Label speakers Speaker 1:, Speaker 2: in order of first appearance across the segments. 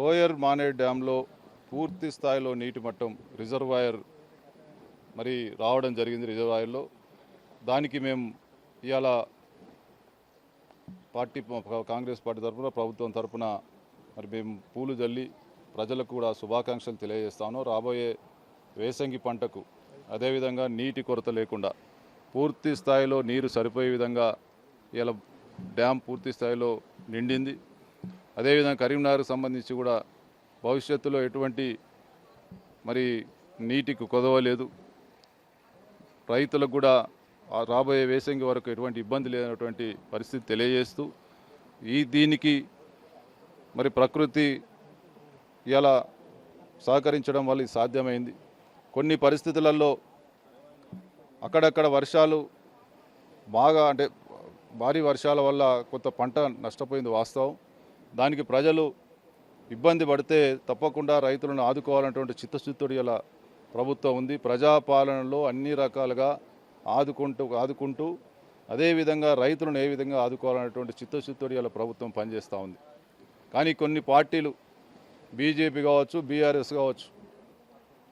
Speaker 1: Lower Maner డ్యాంలో పూర్తి స్థాయిలో నీటి మట్టం రిజర్వాయర్ మరి రావడం జరిగింది. రిజర్వాయర్లో దానికి మేము ఇవాళ కాంగ్రెస్ పార్టీ తరఫున ప్రభుత్వం తరఫున మరి మేము పూలు జల్లి ప్రజలకు కూడా శుభాకాంక్షలు తెలియజేస్తాను. రాబోయే వేసంగి పంటకు అదేవిధంగా నీటి కొరత లేకుండా పూర్తి స్థాయిలో నీరు సరిపోయే విధంగా ఇలా డ్యామ్ పూర్తి స్థాయిలో నిండింది. అదేవిధంగా కరీంనగర్కు సంబంధించి కూడా భవిష్యత్తులో ఎటువంటి మరి నీటికి కొదవ లేదు. రైతులకు కూడా రాబోయే వేసంగి వరకు ఎటువంటి ఇబ్బంది లేనటువంటి పరిస్థితి తెలియజేస్తూ దీనికి మరి ప్రకృతి ఇలా సహకరించడం వల్ల ఇది సాధ్యమైంది. కొన్ని పరిస్థితులలో అక్కడక్కడ వర్షాలు బాగా భారీ వర్షాల వల్ల కొంత పంట నష్టపోయింది వాస్తవం. దానికి ప్రజలు ఇబ్బంది పడితే తప్పకుండా రైతులను ఆదుకోవాలన్నటువంటి చిత్తశుద్ధితో ఇలా ప్రభుత్వం ఉంది. ప్రజాపాలనలో అన్ని రకాలుగా ఆదుకుంటూ అదేవిధంగా రైతులను ఏ విధంగా ఆదుకోవాలన్నటువంటి చిత్తశుద్ధితో ఇలా ప్రభుత్వం పనిచేస్తూ ఉంది. కానీ కొన్ని పార్టీలు బీజేపీ కావచ్చు, బీఆర్ఎస్ కావచ్చు,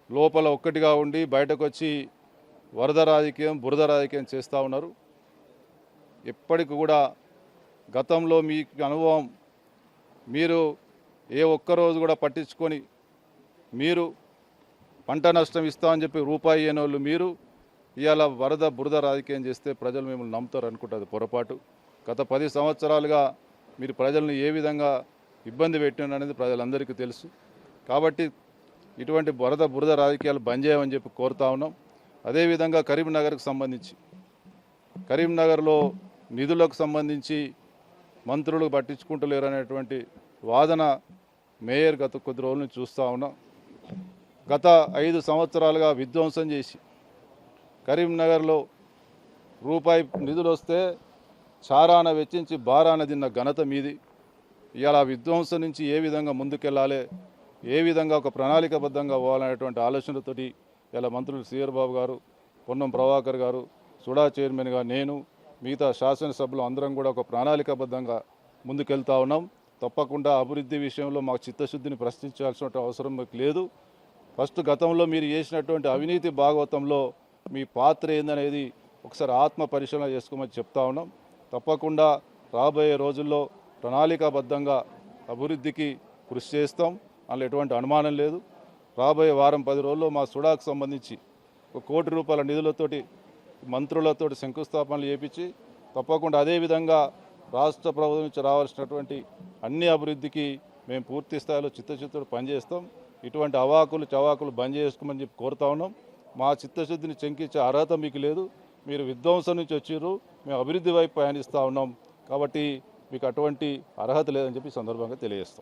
Speaker 1: లోపల ఒక్కటిగా ఉండి బయటకు వచ్చి వరద రాజకీయం, బురద రాజకీయం చేస్తూ ఉన్నారు. ఎప్పటికి కూడా గతంలో మీ అనుభవం మీరు ఏ ఒక్కరోజు కూడా పట్టించుకొని మీరు పంట నష్టం ఇస్తామని చెప్పి రూపాయి అయిన వాళ్ళు మీరు ఇవాళ వరద బురద రాజకీయం చేస్తే ప్రజలు మిమ్మల్ని నమ్ముతారు అనుకుంటుంది పొరపాటు. గత 10 సంవత్సరాలుగా మీరు ప్రజలను ఏ విధంగా ఇబ్బంది పెట్టిననేది ప్రజలందరికీ తెలుసు. కాబట్టి ఇటువంటి వరద బురద రాజకీయాలు బంద్ చేయమని చెప్పి కోరుతా ఉన్నాం. అదేవిధంగా కరీంనగర్కు సంబంధించి కరీంనగర్లో నిధులకు సంబంధించి మంత్రులు పట్టించుకుంటలేరు అనేటువంటి వాదన మేయర్ గత కొద్ది రోజుల నుంచి చూస్తూ ఉన్నాం. గత 5 సంవత్సరాలుగా విధ్వంసం చేసి కరీంనగర్లో రూపాయి నిధులు వస్తే చారాన వెచ్చించి బారాన తిన్న ఘనత మీది. ఇవాళ విధ్వంసం నుంచి ఏ విధంగా ముందుకెళ్ళాలి, ఏ విధంగా ఒక ప్రణాళికాబద్ధంగా పోవాలనేటువంటి ఆలోచనతోటి ఇలా మంత్రులు సిఆర్ బాబు గారు, పొన్నం ప్రభాకర్ గారు, సుడా చైర్మన్గా నేను, మిగతా శాసనసభ్యులు అందరం కూడా ఒక ప్రణాళికాబద్ధంగా ముందుకెళ్తా ఉన్నాం. తప్పకుండా అభివృద్ధి విషయంలో మాకు చిత్తశుద్ధిని ప్రశ్నించాల్సిన అవసరం మీకు లేదు. ఫస్ట్ గతంలో మీరు చేసినటువంటి అవినీతి భాగవతంలో మీ పాత్ర ఏందనేది ఒకసారి ఆత్మ పరిశీలన చేసుకోమని చెప్తా ఉన్నాం. తప్పకుండా రాబోయే రోజుల్లో ప్రణాళికాబద్ధంగా అభివృద్ధికి కృషి చేస్తాం, అందులో ఎటువంటి అనుమానం లేదు. రాబోయే వారం 10 రోజుల్లో మా సుడాకు సంబంధించి ₹1 కోటి నిధులతోటి మంత్రులతోటి శంకుస్థాపనలు చేపించి తప్పకుండా అదేవిధంగా రాష్ట్ర ప్రభుత్వం నుంచి రావాల్సినటువంటి అన్ని అభివృద్ధికి మేము పూర్తి స్థాయిలో చిత్తశుద్ధితో పనిచేస్తాం. ఇటువంటి చవాకులు బంద్ చేసుకోమని చెప్పి కోరుతా ఉన్నాం. మా చిత్తశుద్ధిని శంకించే అర్హత మీకు లేదు. మీరు విధ్వంసం నుంచి వచ్చిర్రు, మేము అభివృద్ధి వైపు ప్రయాణిస్తూ ఉన్నాం. కాబట్టి మీకు అటువంటి అర్హత లేదని చెప్పి సందర్భంగా తెలియజేస్తాం.